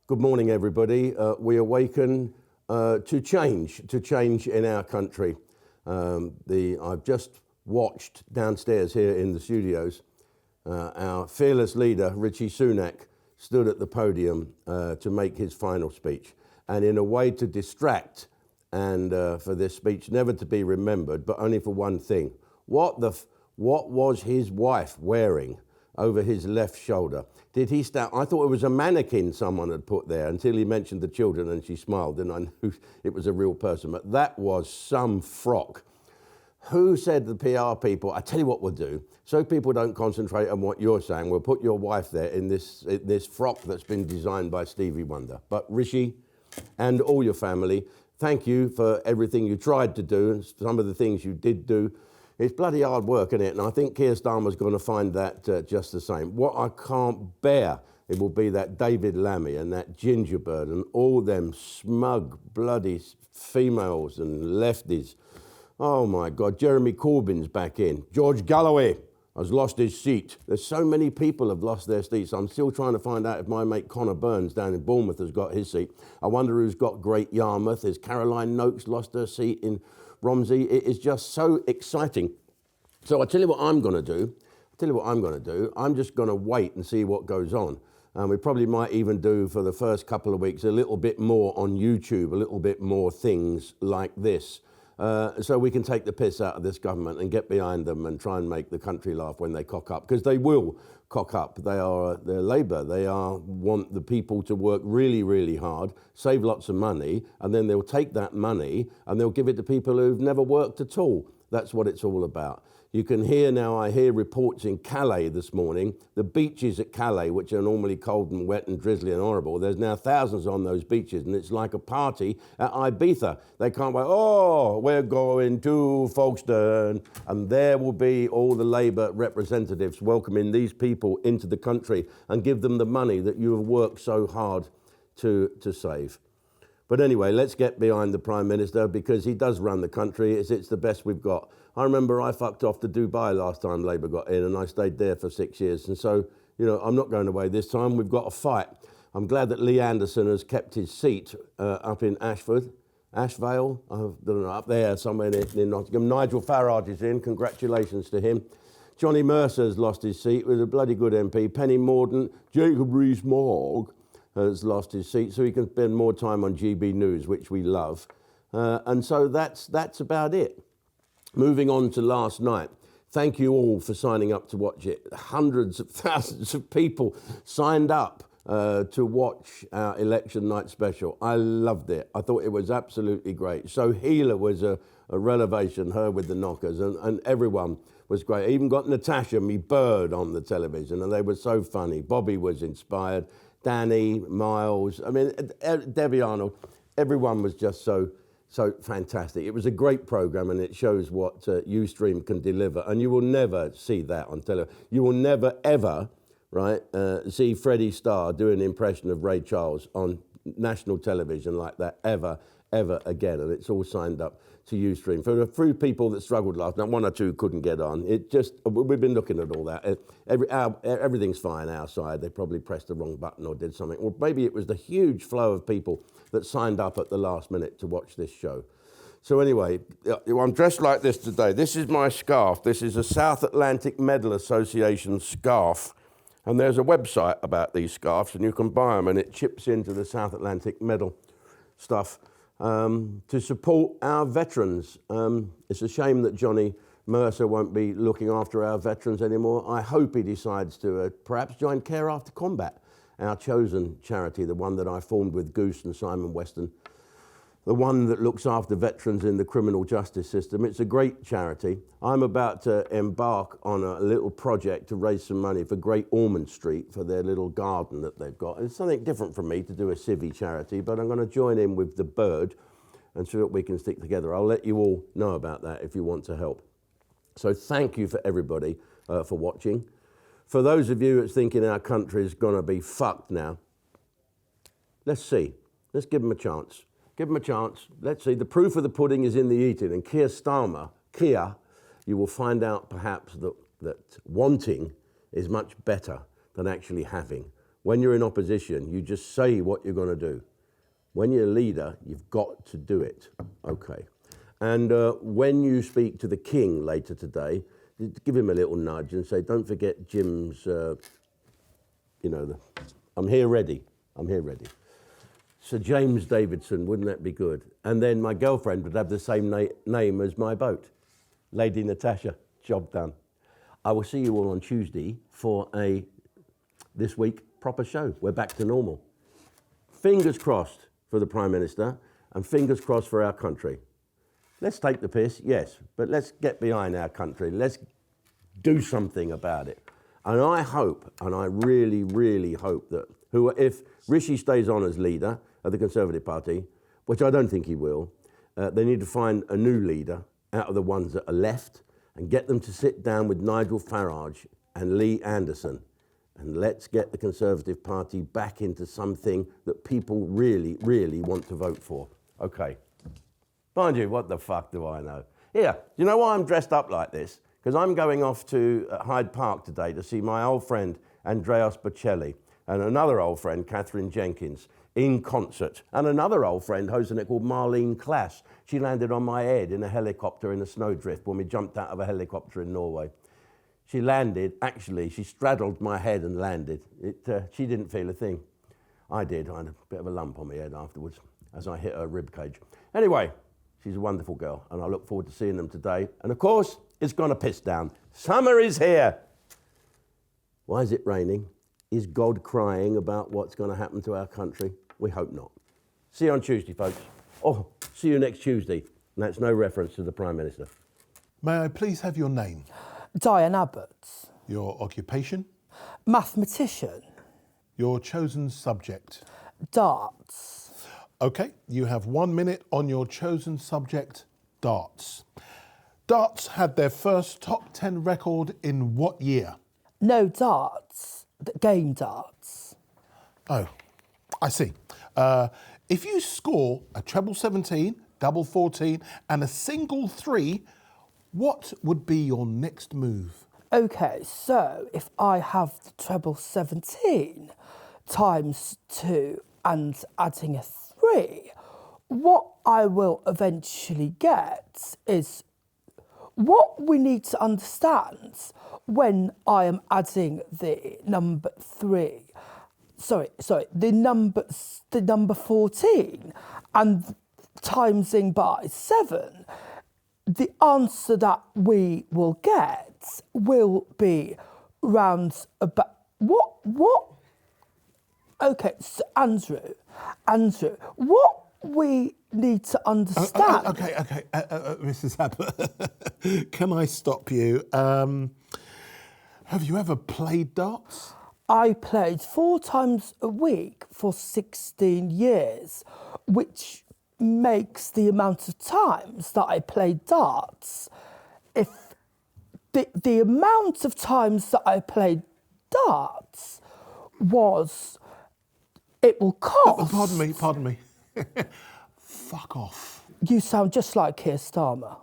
Good morning, everybody. We awaken to change in our country. I've just watched downstairs here in the studios, our fearless leader, Rishi Sunak, stood at the podium to make his final speech. And in a way to distract and for this speech never to be remembered, but only for one thing. What was his wife wearing over his left shoulder? Did he stand? I thought it was a mannequin someone had put there until he mentioned the children and she smiled and I knew it was a real person. But that was some frock. Who said the PR people, I tell you what we'll do, so people don't concentrate on what you're saying, we'll put your wife there in this frock that's been designed by Stevie Wonder. But Rishi and all your family, thank you for everything you tried to do and some of the things you did do. It's bloody hard work, isn't it? And I think Keir Starmer's going to find that just the same. What I can't bear, it will be that David Lammy and that Gingerbird and all them smug, bloody females and lefties. Oh my God, Jeremy Corbyn's back in. George Galloway has lost his seat. There's so many people have lost their seats. I'm still trying to find out if my mate Connor Burns down in Bournemouth has got his seat. I wonder who's got Great Yarmouth. Has Caroline Noakes lost her seat in Romsey? It is just so exciting. So I'll tell you what I'm going to do. I'm just going to wait and see what goes on. And we probably might even do for the first couple of weeks a little bit more on YouTube, a little bit more things like this. So we can take the piss out of this government and get behind them and try and make the country laugh when they cock up, because they will cock up. They're Labour. They want the people to work really, really hard, save lots of money, and then they'll take that money and they'll give it to people who've never worked at all. That's what it's all about. You can hear now, I hear reports in Calais this morning, the beaches at Calais, which are normally cold and wet and drizzly and horrible, there's now thousands on those beaches, and it's like a party at Ibiza. They can't wait, oh, we're going to Folkestone, and there will be all the Labour representatives welcoming these people into the country and give them the money that you have worked so hard to save. But anyway, let's get behind the Prime Minister because he does run the country. It's the best we've got. I remember I fucked off to Dubai last time Labour got in and I stayed there for 6 years. And so, I'm not going away this time. We've got a fight. I'm glad that Lee Anderson has kept his seat up in Ashvale, I don't know, up there somewhere near Nottingham. Nigel Farage is in. Congratulations to him. Johnny Mercer's lost his seat with a bloody good MP. Penny Mordaunt, Jacob Rees-Mogg has lost his seat, so he can spend more time on GB News, which we love. And so that's about it. Moving on to last night. Thank you all for signing up to watch it. Hundreds of thousands of people signed up to watch our election night special. I loved it. I thought it was absolutely great. So Healer was a revelation, her with the knockers, and everyone was great. I even got Natasha, me bird, on the television, and they were so funny. Bobby was inspired. Danny, Miles, Debbie Arnold, everyone was just so fantastic. It was a great program and it shows what Ustream can deliver. And you will never see that on television. You will never, ever, see Freddie Starr do an impression of Ray Charles on national television like that ever again. And it's all signed up to Ustream. For the few people that struggled last night, one or two couldn't get on. We've been looking at all that. Everything's fine our side. They probably pressed the wrong button or did something. Or maybe it was the huge flow of people that signed up at the last minute to watch this show. So anyway, I'm dressed like this today. This is my scarf. This is a South Atlantic Medal Association scarf. And there's a website about these scarves and you can buy them and it chips into the South Atlantic Medal stuff. To support our veterans. It's a shame that Johnny Mercer won't be looking after our veterans anymore. I hope he decides to perhaps join Care After Combat, our chosen charity, the one that I formed with Goose and Simon Weston, the one that looks after veterans in the criminal justice system. It's a great charity. I'm about to embark on a little project to raise some money for Great Ormond Street for their little garden that they've got. It's something different from me to do a civvy charity, but I'm going to join in with the bird and see what we can stick together. I'll let you all know about that if you want to help. So thank you for everybody for watching. For those of you that's thinking our country is going to be fucked now, let's see. Let's give them a chance. Give them a chance. Let's see. The proof of the pudding is in the eating. And Keir Starmer, you will find out perhaps that wanting is much better than actually having When you're in opposition, you just say what you're going to do. When you're a leader, you've got to do it. Okay. And when you speak to the king later today, give him a little nudge and say, don't forget Jim's, I'm here ready. I'm here ready. Sir James Davidson, wouldn't that be good? And then my girlfriend would have the same name as my boat, Lady Natasha. Job done. I will see you all on Tuesday for this week proper show. We're back to normal. Fingers crossed for the Prime Minister and fingers crossed for our country. Let's take the piss, yes, but let's get behind our country. Let's do something about it. And I hope, and I really, really hope that if Rishi stays on as leader of the Conservative Party, which I don't think he will, they need to find a new leader out of the ones that are left and get them to sit down with Nigel Farage and Lee Anderson. And let's get the Conservative Party back into something that people really, really want to vote for. Okay. Mind you, what the fuck do I know? Here, do you know why I'm dressed up like this? Because I'm going off to Hyde Park today to see my old friend Andreas Bocelli and another old friend, Catherine Jenkins, in concert. And another old friend hosting it called Marlene Klass. She landed on my head in a helicopter in a snowdrift when we jumped out of a helicopter in Norway. She landed, actually, she straddled my head and landed. She didn't feel a thing. I did. I had a bit of a lump on my head afterwards as I hit her rib cage. Anyway, she's a wonderful girl, and I look forward to seeing them today. And of course, it's going to piss down. Summer is here. Why is it raining? Is God crying about what's going to happen to our country? We hope not. See you on Tuesday, folks. Oh, see you next Tuesday. And that's no reference to the Prime Minister. May I please have your name? Diane Abbott. Your occupation? Mathematician. Your chosen subject? Darts. Okay, you have 1 minute on your chosen subject, darts. Darts had their first top 10 record in what year? No darts, game darts. Oh, I see. If you score a treble 17, double 14 and a single 3, what would be your next move? Okay, so if I have the treble 17 times 2 and adding a 3, what I will eventually get is what we need to understand when I am adding the number 3. The number 14 and timesing by 7, the answer that we will get will be round about what? Okay, so Andrew, what we need to understand. Okay, Mrs. Abbott, can I stop you? Have you ever played darts? I played 4 times a week for 16 years, which makes the amount of times that I played darts. If the amount of times that I played darts was, it will cost... Pardon me. Fuck off. You sound just like Keir Starmer.